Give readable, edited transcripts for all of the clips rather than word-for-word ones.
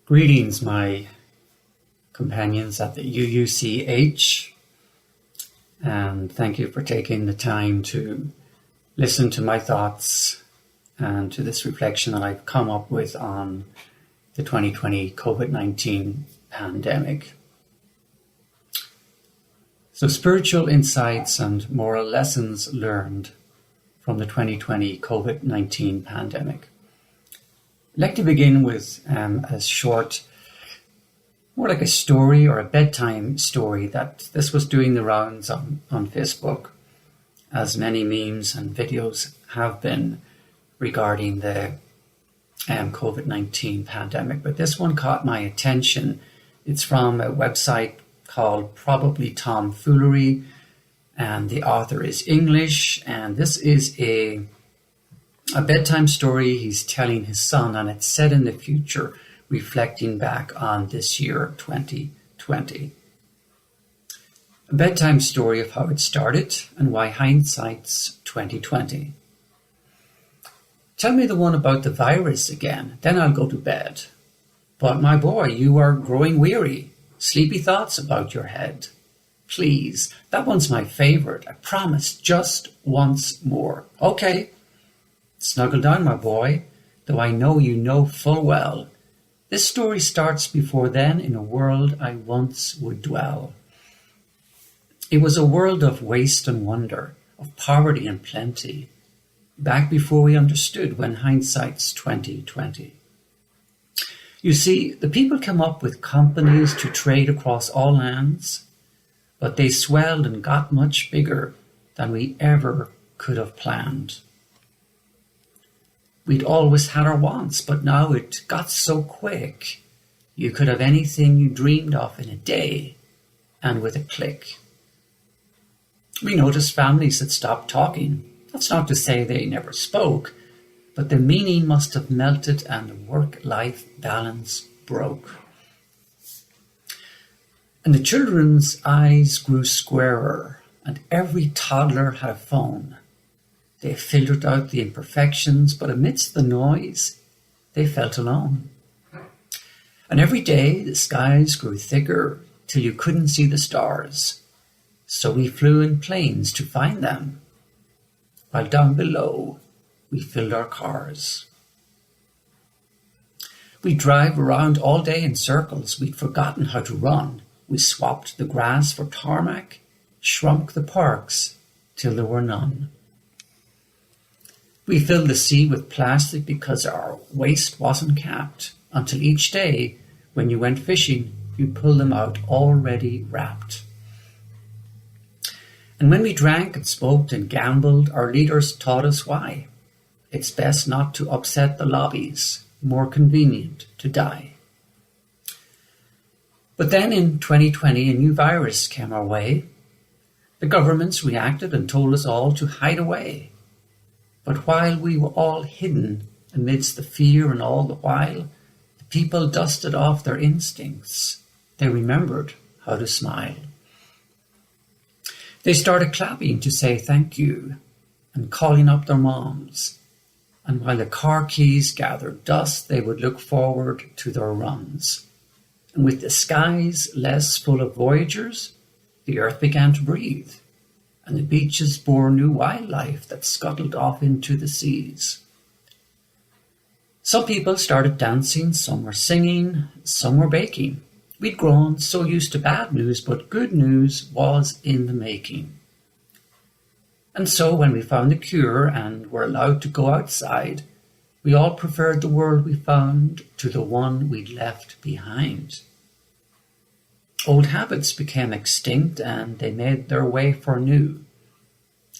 Greetings, my companions at the UUCH, and thank you for taking the time to listen to my thoughts and to this reflection that I've come up with on the 2020 COVID-19 pandemic. So, spiritual insights and moral lessons learned from the 2020 COVID-19 pandemic. I'd like to begin with a short, more like a story or a bedtime story that this was doing the rounds on Facebook, as many memes and videos have been regarding the COVID-19 pandemic. But this one caught my attention. It's from a website called Probably Tomfoolery, and the author is English, and this is a bedtime story he's telling his son, and it's set in the future, reflecting back on this year, 2020. A bedtime story of how it started and why hindsight's 2020. Tell me the one about the virus again, then I'll go to bed. But my boy, you are growing weary. Sleepy thoughts about your head. Please, that one's my favorite. I promise, just once more. Okay. Snuggle down, my boy, though I know you know full well. This story starts before then in a world I once would dwell. It was a world of waste and wonder, of poverty and plenty, back before we understood when hindsight's 2020. You see, the people came up with companies to trade across all lands, but they swelled and got much bigger than we ever could have planned. We'd always had our wants, but now it got so quick. You could have anything you dreamed of in a day, and with a click. We noticed families had stopped talking. That's not to say they never spoke, but the meaning must have melted and the work-life balance broke. And the children's eyes grew squarer, and every toddler had a phone. They filtered out the imperfections, but amidst the noise, they felt alone. And every day the skies grew thicker till you couldn't see the stars. So we flew in planes to find them, while down below we filled our cars. We'd drive around all day in circles. We'd forgotten how to run. We swapped the grass for tarmac, shrunk the parks till there were none. We filled the sea with plastic because our waste wasn't capped, until each day, when you went fishing, you pulled them out already wrapped. And when we drank and smoked and gambled, our leaders taught us why. It's best not to upset the lobbies, more convenient to die. But then in 2020, a new virus came our way. The governments reacted and told us all to hide away. But while we were all hidden amidst the fear and all the while, the people dusted off their instincts. They remembered how to smile. They started clapping to say thank you and calling up their moms. And while the car keys gathered dust, they would look forward to their runs. And with the skies less full of voyagers, the earth began to breathe. And the beaches bore new wildlife that scuttled off into the seas. Some people started dancing, some were singing, some were baking. We'd grown so used to bad news, but good news was in the making. And so when we found the cure and were allowed to go outside, we all preferred the world we found to the one we'd left behind. Old habits became extinct and they made their way for new.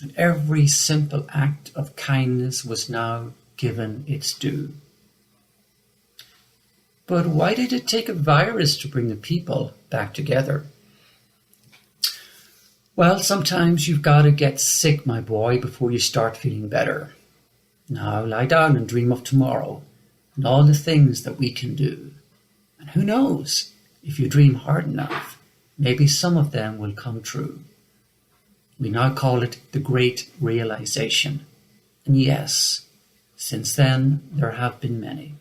And every simple act of kindness was now given its due. But why did it take a virus to bring the people back together? Well, sometimes you've got to get sick, my boy, before you start feeling better. Now lie down and dream of tomorrow and all the things that we can do. And who knows? If you dream hard enough, maybe some of them will come true. We now call it the Great Realization. And yes, since then there have been many.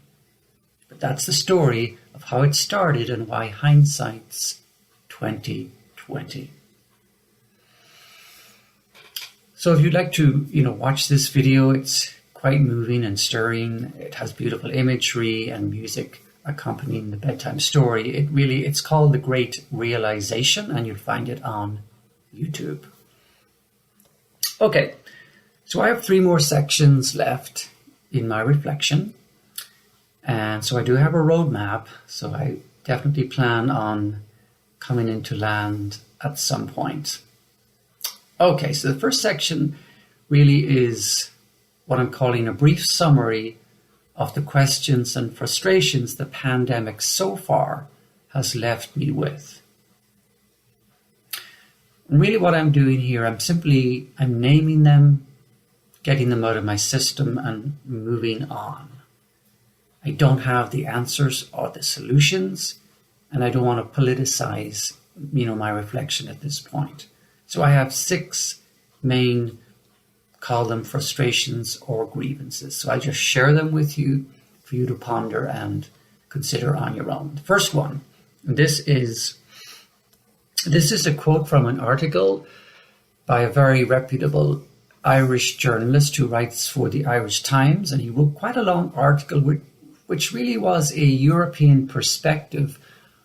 But that's the story of of how it started and why hindsight's 2020. So if you'd like to, watch this video, it's quite moving and stirring. It has beautiful imagery and music accompanying the bedtime story. It's called The Great Realization, and you'll find it on YouTube. Okay, so I have 3 more sections left in my reflection. And so I do have a roadmap, so I definitely plan on coming into land at some point. Okay, so the first section really is what I'm calling a brief summary of the questions and frustrations the pandemic so far has left me with. And really what I'm doing here, I'm naming them, getting them out of my system and moving on. I don't have the answers or the solutions, and I don't want to politicize, my reflection at this point. So I have 6 main, call them frustrations or grievances. So I just share them with you for you to ponder and consider on your own. The first one, and this is a quote from an article by a very reputable Irish journalist who writes for the Irish Times, and he wrote quite a long article which really was a European perspective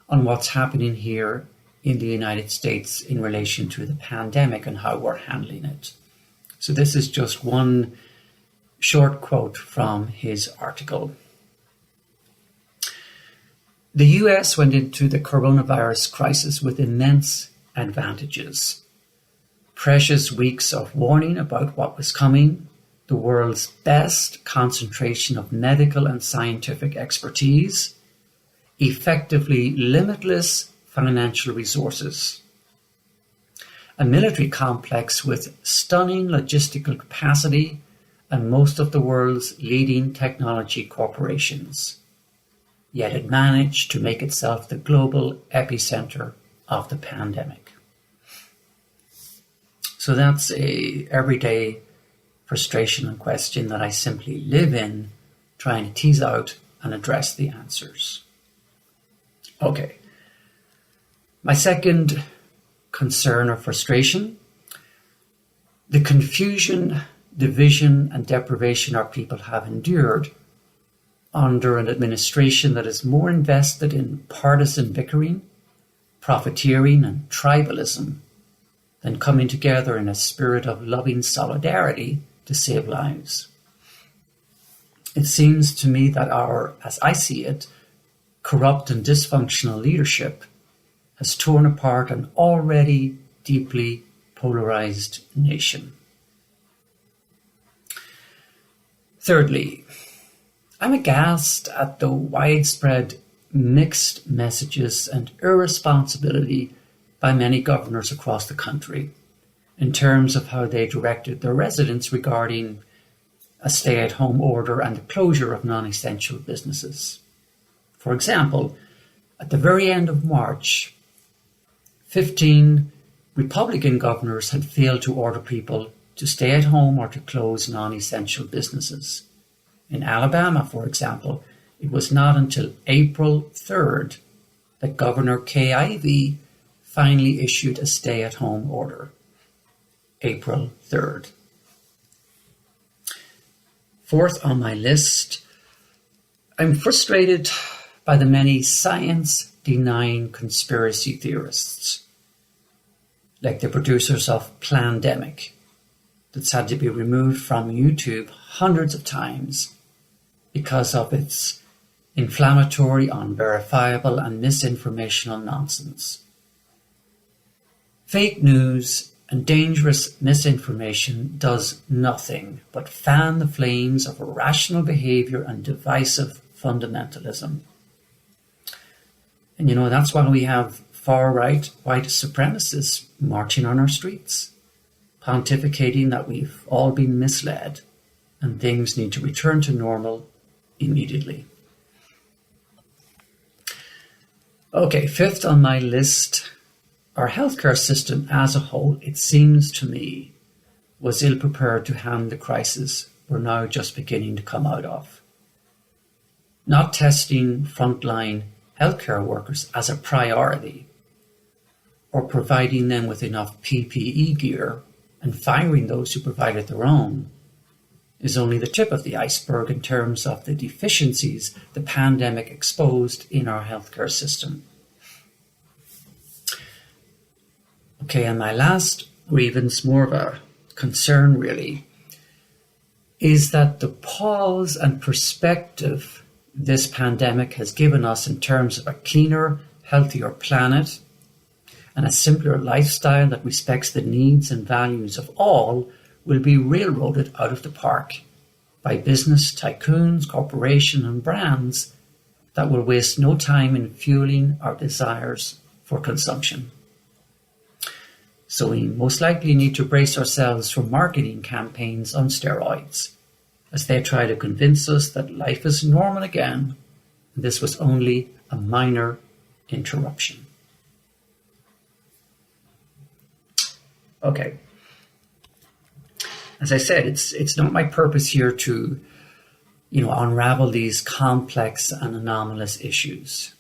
on what's happening here in the United States in relation to the pandemic and how we're handling it. So this is just one short quote from his article. The US went into the coronavirus crisis with immense advantages. Precious weeks of warning about what was coming, the world's best concentration of medical and scientific expertise, effectively limitless financial resources, a military complex with stunning logistical capacity, and most of the world's leading technology corporations. Yet it managed to make itself the global epicenter of the pandemic. So that's a everyday frustration and question that I simply live in, trying to tease out and address the answers. Okay. My second concern or frustration, the confusion, division, and deprivation our people have endured under an administration that is more invested in partisan bickering, profiteering, and tribalism than coming together in a spirit of loving solidarity to save lives. It seems to me that our, as I see it, corrupt and dysfunctional leadership has torn apart an already deeply polarized nation. Thirdly, I'm aghast at the widespread mixed messages and irresponsibility by many governors across the country in terms of how they directed their residents regarding a stay-at-home order and the closure of non-essential businesses. For example, at the very end of March, 15 Republican governors had failed to order people to stay at home or to close non-essential businesses. In Alabama, for example, it was not until April 3rd that Governor Kay Ivey finally issued a stay-at-home order. April 3rd. Fourth on my list, I'm frustrated by the many science-denying conspiracy theorists, like the producers of Plandemic, that's had to be removed from YouTube hundreds of times because of its inflammatory, unverifiable, and misinformational nonsense. Fake news and dangerous misinformation does nothing but fan the flames of irrational behavior and divisive fundamentalism. And that's why we have far-right white supremacists marching on our streets, pontificating that we've all been misled and things need to return to normal immediately. Okay, fifth on my list, our healthcare system as a whole, it seems to me, was ill-prepared to handle the crisis we're now just beginning to come out of. Not testing frontline healthcare workers as a priority, or providing them with enough PPE gear and firing those who provided their own, is only the tip of the iceberg in terms of the deficiencies the pandemic exposed in our healthcare system. Okay, and my last grievance, more of a concern really, is that the pause and perspective this pandemic has given us in terms of a cleaner, healthier planet and a simpler lifestyle that respects the needs and values of all will be railroaded out of the park by business tycoons, corporations and brands that will waste no time in fueling our desires for consumption. So we most likely need to brace ourselves for marketing campaigns on steroids as they try to convince us that life is normal again and this was only a minor interruption. Okay. As I said, it's not my purpose here to, unravel these complex and anomalous issues.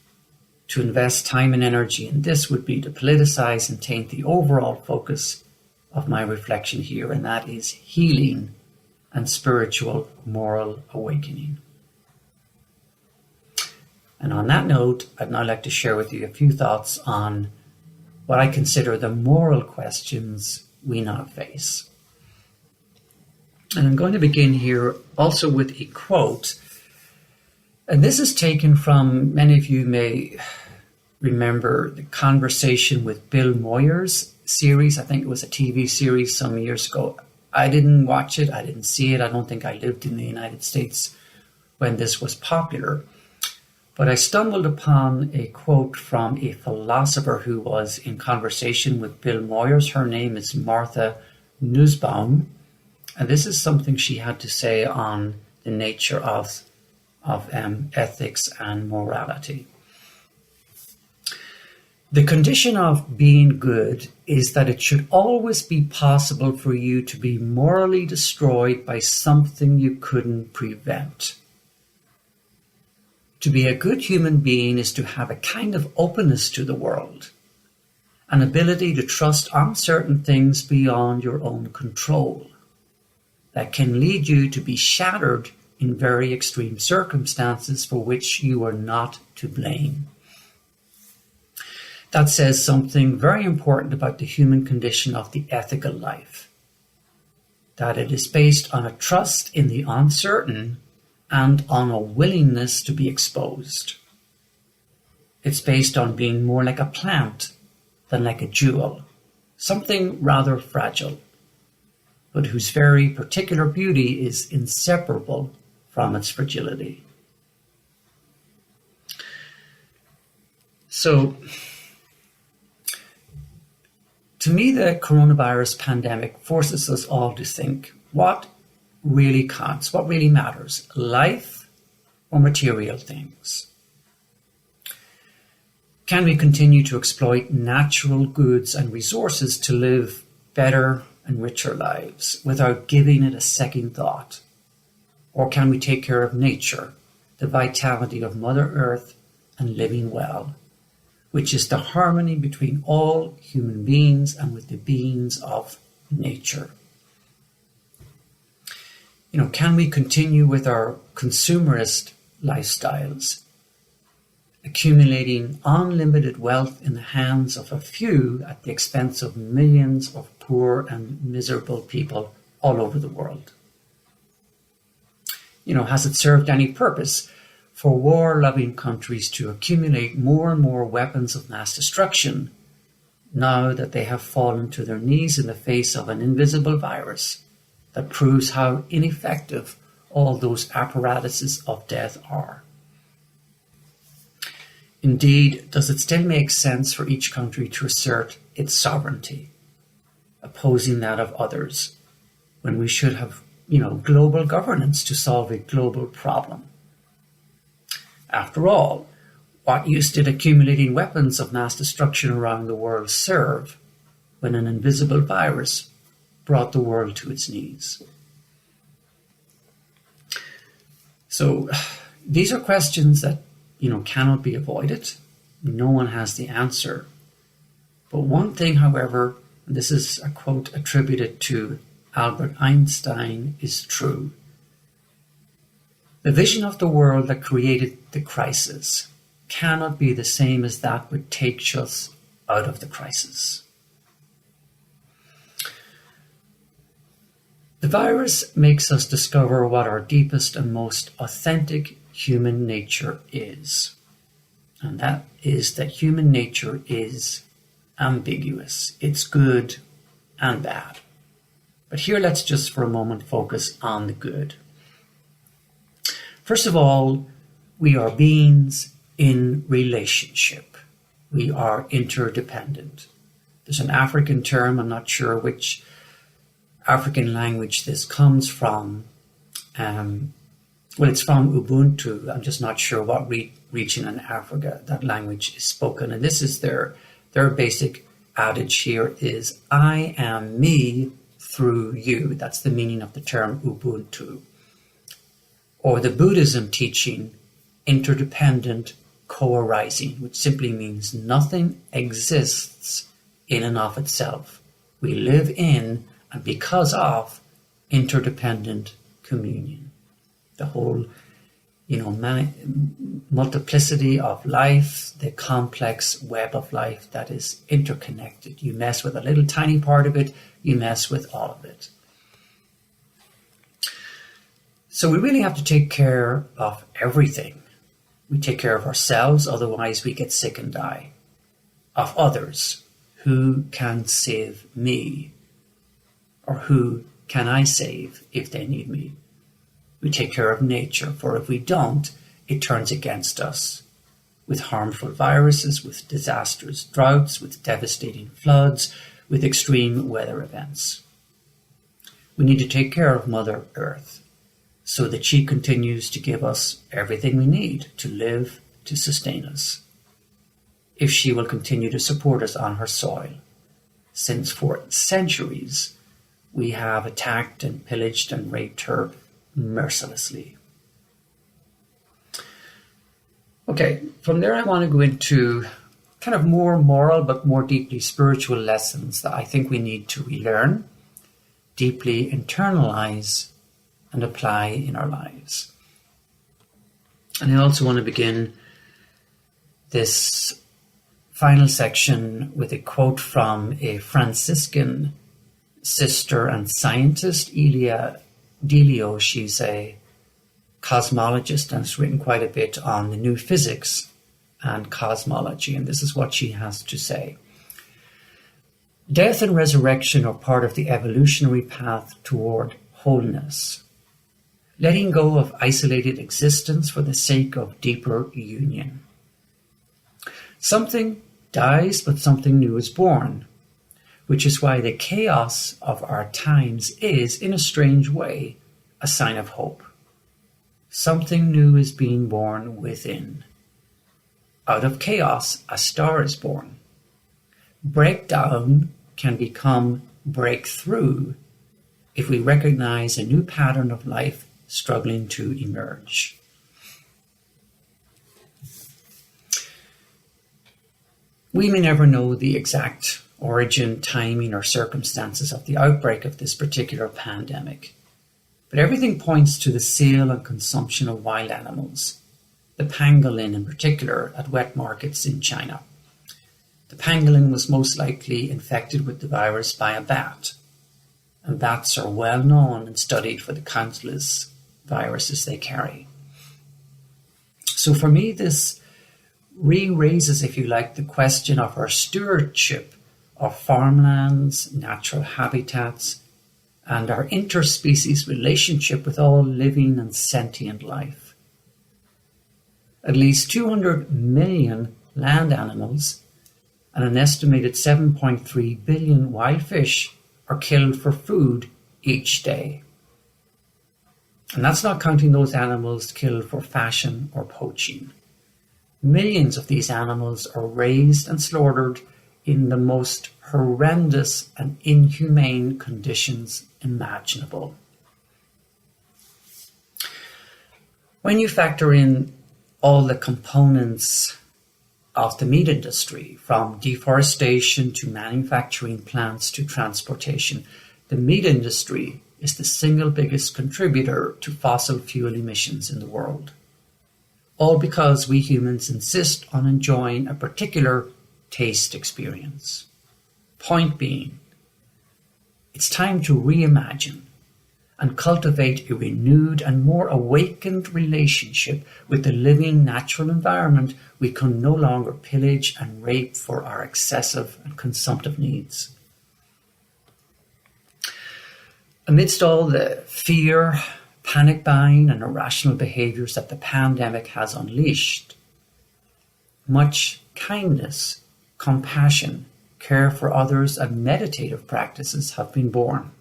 To invest time and energy in this would be to politicize and taint the overall focus of my reflection here, and that is healing and spiritual moral awakening. And on that note, I'd now like to share with you a few thoughts on what I consider the moral questions we now face. And I'm going to begin here also with a quote. And this is taken from, many of you may remember the Conversation with Bill Moyers series. I think it was a TV series some years ago. I didn't watch it. I didn't see it. I don't think I lived in the United States when this was popular. But I stumbled upon a quote from a philosopher who was in conversation with Bill Moyers. Her name is Martha Nussbaum. And this is something she had to say on the nature of ethics and morality. The condition of being good is that it should always be possible for you to be morally destroyed by something you couldn't prevent. To be a good human being is to have a kind of openness to the world, an ability to trust uncertain things beyond your own control, that can lead you to be shattered in very extreme circumstances for which you are not to blame. That says something very important about the human condition of the ethical life, that it is based on a trust in the uncertain and on a willingness to be exposed. It's based on being more like a plant than like a jewel, something rather fragile, but whose very particular beauty is inseparable from its fragility. So, to me, the coronavirus pandemic forces us all to think, what really counts? What really matters? Life or material things? Can we continue to exploit natural goods and resources to live better and richer lives without giving it a second thought? Or can we take care of nature, the vitality of Mother Earth, and living well, which is the harmony between all human beings and with the beings of nature? Can we continue with our consumerist lifestyles, accumulating unlimited wealth in the hands of a few at the expense of millions of poor and miserable people all over the world? Has it served any purpose for war-loving countries to accumulate more and more weapons of mass destruction now that they have fallen to their knees in the face of an invisible virus that proves how ineffective all those apparatuses of death are? Indeed, does it still make sense for each country to assert its sovereignty, opposing that of others, when we should have, global governance to solve a global problem? After all, what use did accumulating weapons of mass destruction around the world serve when an invisible virus brought the world to its knees? So these are questions that cannot be avoided. No one has the answer. But one thing, however, and this is a quote attributed to Albert Einstein, is true. The vision of the world that created the crisis cannot be the same as that which takes us out of the crisis. The virus makes us discover what our deepest and most authentic human nature is. And that is that human nature is ambiguous. It's good and bad. But here let's just for a moment focus on the good. First of all, we are beings in relationship. We are interdependent. There's an African term, I'm not sure which African language this comes from. It's from Ubuntu. I'm just not sure what region in Africa that language is spoken. And this is their basic adage here is, I am me through you. That's the meaning of the term Ubuntu. Or the Buddhism teaching, interdependent co-arising, which simply means nothing exists in and of itself. We live in and because of interdependent communion. The whole, multiplicity of life, the complex web of life that is interconnected. You mess with a little tiny part of it, you mess with all of it. So we really have to take care of everything. We take care of ourselves, otherwise we get sick and die. Of others, who can save me? Or who can I save if they need me? We take care of nature, for if we don't, it turns against us. With harmful viruses, with disastrous droughts, with devastating floods, with extreme weather events. We need to take care of Mother Earth, so that she continues to give us everything we need to live, to sustain us. If she will continue to support us on her soil, since for centuries we have attacked and pillaged and raped her mercilessly. Okay, from there I want to go into kind of more moral but more deeply spiritual lessons that I think we need to relearn, deeply internalize, and apply in our lives. And I also want to begin this final section with a quote from a Franciscan sister and scientist, Elia Delio. She's a cosmologist and has written quite a bit on the new physics and cosmology. And this is what she has to say. Death and resurrection are part of the evolutionary path toward wholeness. Letting go of isolated existence for the sake of deeper union. Something dies, but something new is born, which is why the chaos of our times is, in a strange way, a sign of hope. Something new is being born within. Out of chaos, a star is born. Breakdown can become breakthrough if we recognize a new pattern of life struggling to emerge. We may never know the exact origin, timing, or circumstances of the outbreak of this particular pandemic, but everything points to the sale and consumption of wild animals, the pangolin in particular, at wet markets in China. The pangolin was most likely infected with the virus by a bat, and bats are well known and studied for the countless viruses they carry. So for me, this re-raises, if you like, the question of our stewardship of farmlands, natural habitats, and our interspecies relationship with all living and sentient life. At least 200 million land animals and an estimated 7.3 billion wild fish are killed for food each day. And that's not counting those animals killed for fashion or poaching. Millions of these animals are raised and slaughtered in the most horrendous and inhumane conditions imaginable. When you factor in all the components of the meat industry, from deforestation to manufacturing plants to transportation. The meat industry is the single biggest contributor to fossil fuel emissions in the world. All because we humans insist on enjoying a particular taste experience. Point being, it's time to reimagine and cultivate a renewed and more awakened relationship with the living natural environment we can no longer pillage and rape for our excessive and consumptive needs. Amidst all the fear, panic buying and irrational behaviours that the pandemic has unleashed, much kindness, compassion, care for others and meditative practices have been born.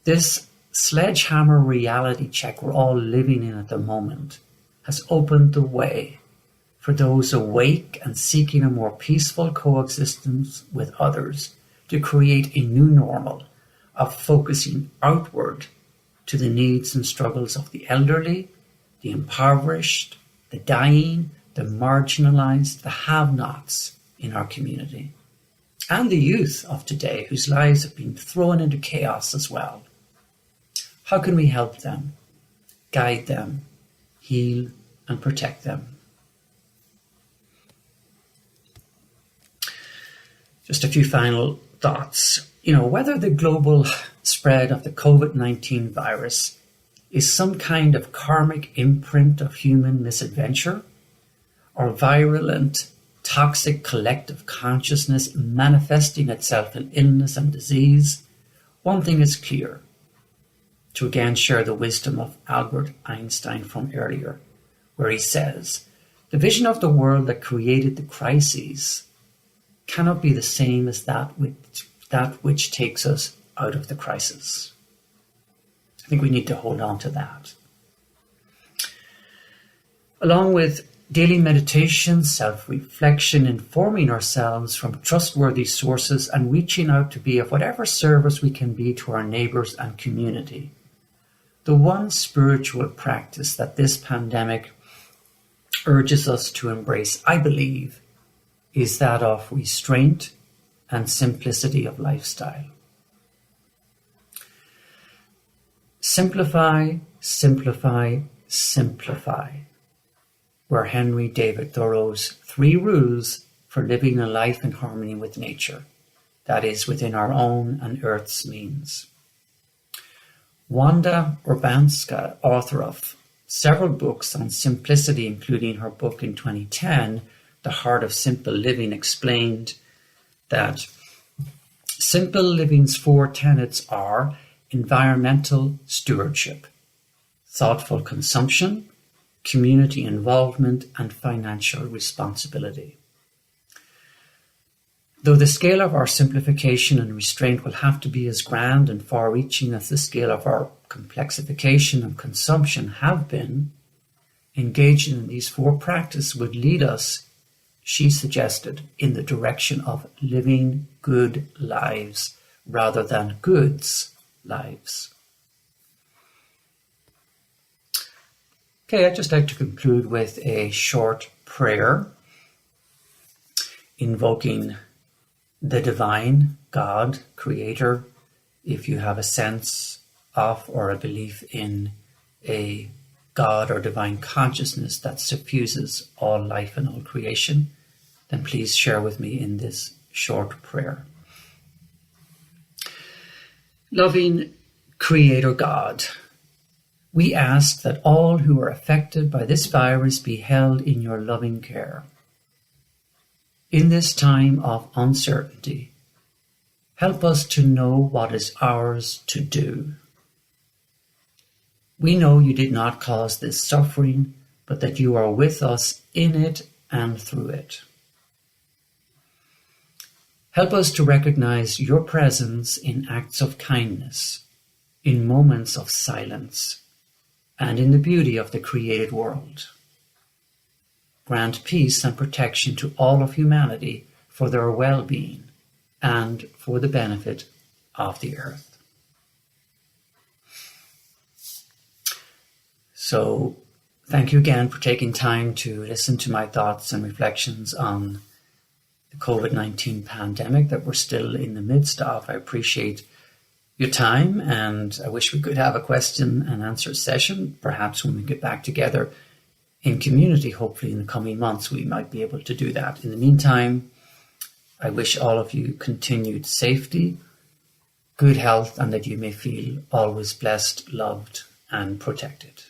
This sledgehammer reality check we're all living in at the moment has opened the way for those awake and seeking a more peaceful coexistence with others to create a new normal of focusing outward to the needs and struggles of the elderly, the impoverished, the dying, the marginalised, the have-nots in our community, and the youth of today whose lives have been thrown into chaos as well. How can we help them, guide them, heal and protect them? Just a few final thoughts. Whether the global spread of the COVID-19 virus is some kind of karmic imprint of human misadventure or virulent, toxic collective consciousness manifesting itself in illness and disease, one thing is clear. To again share the wisdom of Albert Einstein from earlier, where he says, the vision of the world that created the crises cannot be the same as that which takes us out of the crisis. I think we need to hold on to that. Along with daily meditation, self-reflection, informing ourselves from trustworthy sources and reaching out to be of whatever service we can be to our neighbours and community. The one spiritual practice that this pandemic urges us to embrace, I believe, is that of restraint and simplicity of lifestyle. Simplify, simplify, simplify were Henry David Thoreau's 3 rules for living a life in harmony with nature, that is, within our own and Earth's means. Wanda Urbanska, author of several books on simplicity, including her book in 2010, The Heart of Simple Living, explained that simple living's 4 tenets are environmental stewardship, thoughtful consumption, community involvement, and financial responsibility. Though the scale of our simplification and restraint will have to be as grand and far-reaching as the scale of our complexification and consumption have been, engaging in these 4 practices would lead us, she suggested, in the direction of living good lives rather than goods lives. Okay, I'd just like to conclude with a short prayer invoking the divine God, creator, if you have a sense of or a belief in a God or divine consciousness that suffuses all life and all creation, then please share with me in this short prayer. Loving Creator God, we ask that all who are affected by this virus be held in your loving care. In this time of uncertainty, help us to know what is ours to do. We know you did not cause this suffering, but that you are with us in it and through it. Help us to recognize your presence in acts of kindness, in moments of silence, and in the beauty of the created world. Grant peace and protection to all of humanity for their well-being and for the benefit of the earth. So, Thank you again for taking time to listen to my thoughts and reflections on the COVID-19 pandemic that we're still in the midst of. I appreciate your time, and I wish we could have a question and answer session, perhaps when we get back together in community. Hopefully in the coming months we might be able to do that. In the meantime, I wish all of you continued safety, good health, and that you may feel always blessed, loved, and protected.